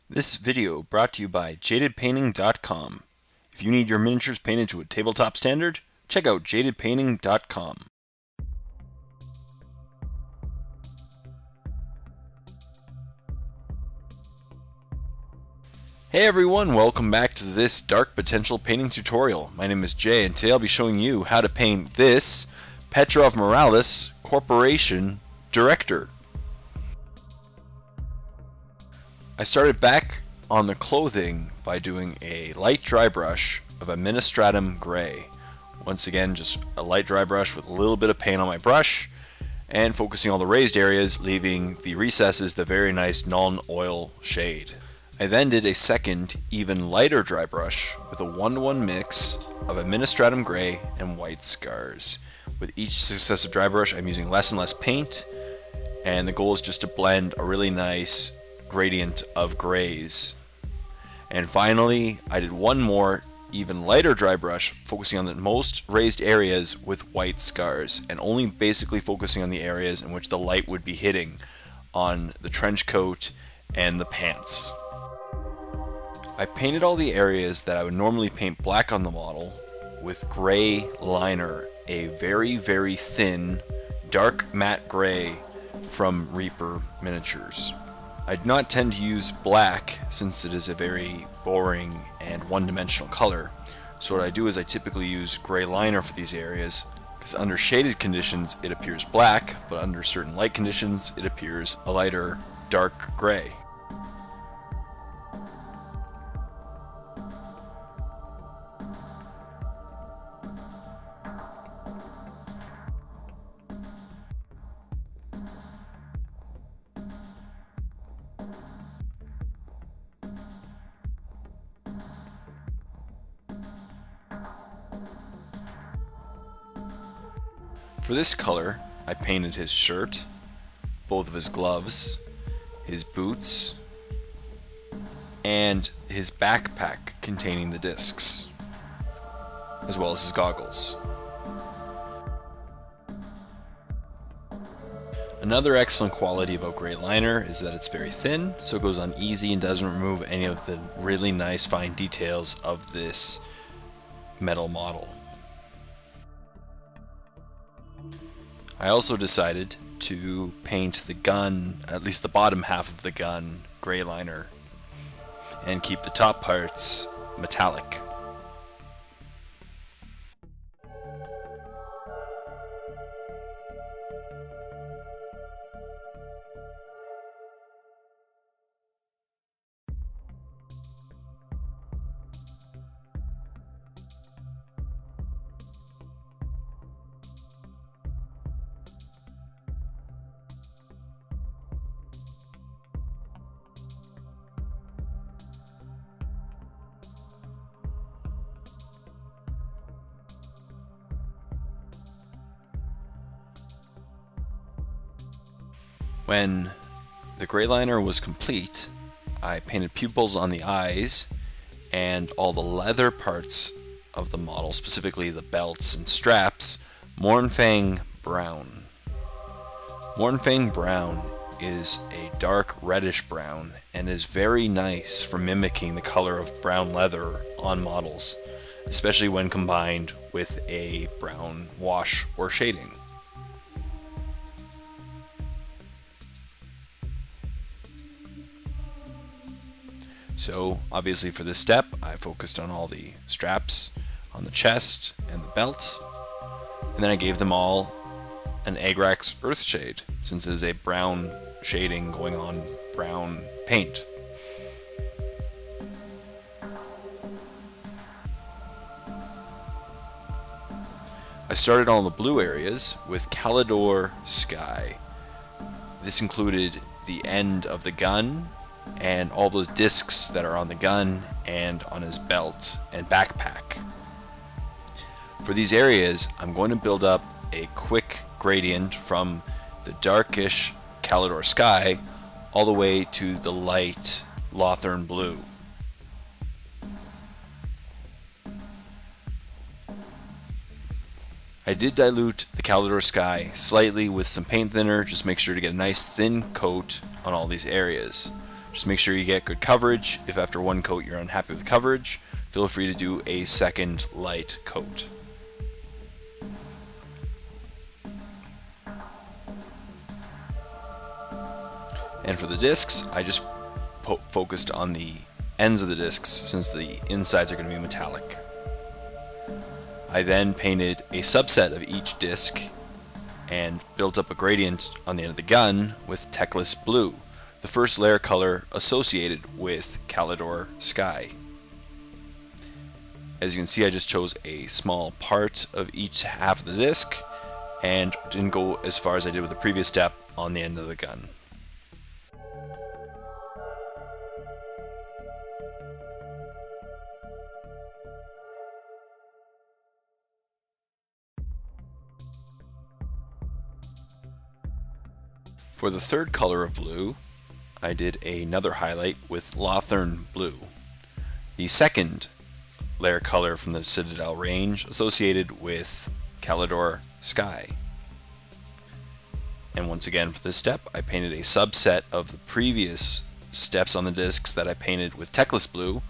This video brought to you by jadedpainting.com. If you need your miniatures painted to a tabletop standard, check out jadedpainting.com. Hey everyone, welcome back to this Dark Potential painting tutorial. My name is Jay and today I'll be showing you how to paint this Petrov-Morales Corporation Director. I started back on the clothing by doing a light dry brush of a Administratum Gray. Once again, just a light dry brush with a little bit of paint on my brush and focusing on the raised areas, leaving the recesses the very nice non-oil shade. I then did a second, even lighter dry brush with a 1-to-1 mix of Administratum Gray and white scars. With each successive dry brush, I'm using less and less paint, and the goal is just to blend a really nice gradient of grays. And finally, I did one more, even lighter dry brush, focusing on the most raised areas with white scars, and only basically focusing on the areas in which the light would be hitting on the trench coat and the pants. I painted all the areas that I would normally paint black on the model with gray liner, a very, very thin, dark matte gray from Reaper Miniatures. I do not tend to use black since it is a very boring and one-dimensional color, so what I do is I typically use gray liner for these areas, because under shaded conditions it appears black, but under certain light conditions it appears a lighter dark gray. For this color, I painted his shirt, both of his gloves, his boots, and his backpack containing the discs, as well as his goggles. Another excellent quality about gray liner is that it's very thin, so it goes on easy and doesn't remove any of the really nice fine details of this metal model. I also decided to paint the gun, at least the bottom half of the gun, gray liner, and keep the top parts metallic. When the gray liner was complete, I painted pupils on the eyes and all the leather parts of the model, specifically the belts and straps, Mornfang brown. Mornfang brown is a dark reddish brown and is very nice for mimicking the color of brown leather on models, especially when combined with a brown wash or shading. So obviously for this step I focused on all the straps on the chest and the belt, and then I gave them all an Agrax earth shade since it is a brown shading going on brown paint. I started on the blue areas with Calidor Sky. This included the end of the gun and all those discs that are on the gun and on his belt and backpack. For these areas, I'm going to build up a quick gradient from the darkish Calidor Sky all the way to the light Lothern Blue. I did dilute the Calidor Sky slightly with some paint thinner, just make sure to get a nice thin coat on all these areas. Just make sure you get good coverage. If after one coat you're unhappy with coverage, feel free to do a second light coat. And for the discs, I just focused on the ends of the discs since the insides are going to be metallic. I then painted a subset of each disc and built up a gradient on the end of the gun with Teclis Blue, the first layer color associated with Calidor Sky. As you can see, I just chose a small part of each half of the disc and didn't go as far as I did with the previous step on the end of the gun. For the third color of blue, I did another highlight with Lothern Blue, the second layer color from the Citadel range associated with Calidor Sky. And once again for this step, I painted a subset of the previous steps on the discs that I painted with Teclis Blue,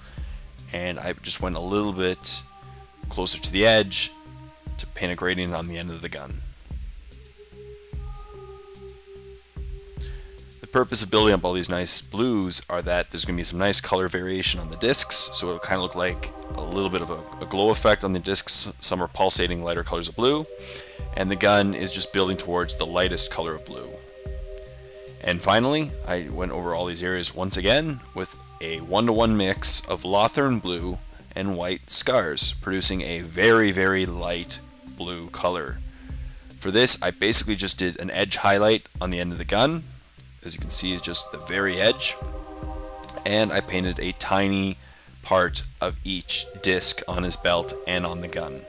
and I just went a little bit closer to the edge to paint a gradient on the end of the gun. The purpose of building up all these nice blues are that there's going to be some nice color variation on the discs, so it'll kind of look like a little bit of a glow effect on the discs. Some are pulsating lighter colors of blue, and the gun is just building towards the lightest color of blue. And finally, I went over all these areas once again with a 1-to-1 mix of Lothern Blue and white scars, producing a very, very light blue color. For this, I basically just did an edge highlight on the end of the gun. As you can see, it's just the very edge, and I painted a tiny part of each disc on his belt and on the gun.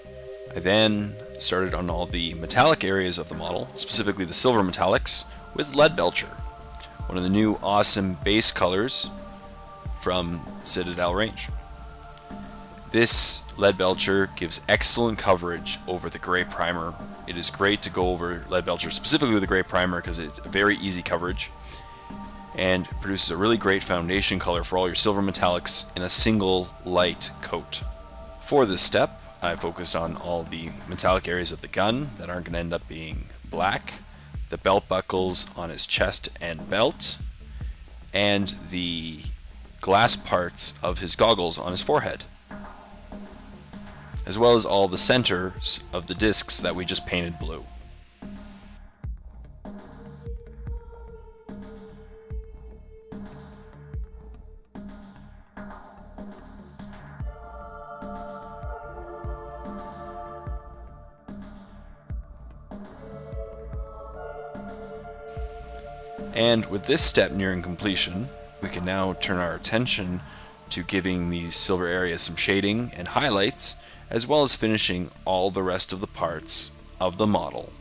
I then started on all the metallic areas of the model, specifically the silver metallics, with Lead Belcher, one of the new awesome base colors from Citadel range. This Lead Belcher gives excellent coverage over the gray primer. It is great to go over Lead Belcher specifically with the gray primer because it's a very easy coverage, and produces a really great foundation color for all your silver metallics in a single light coat. For this step, I focused on all the metallic areas of the gun that aren't going to end up being black, the belt buckles on his chest and belt, and the glass parts of his goggles on his forehead, as well as all the centers of the discs that we just painted blue. And with this step nearing completion, we can now turn our attention to giving these silver areas some shading and highlights, as well as finishing all the rest of the parts of the model.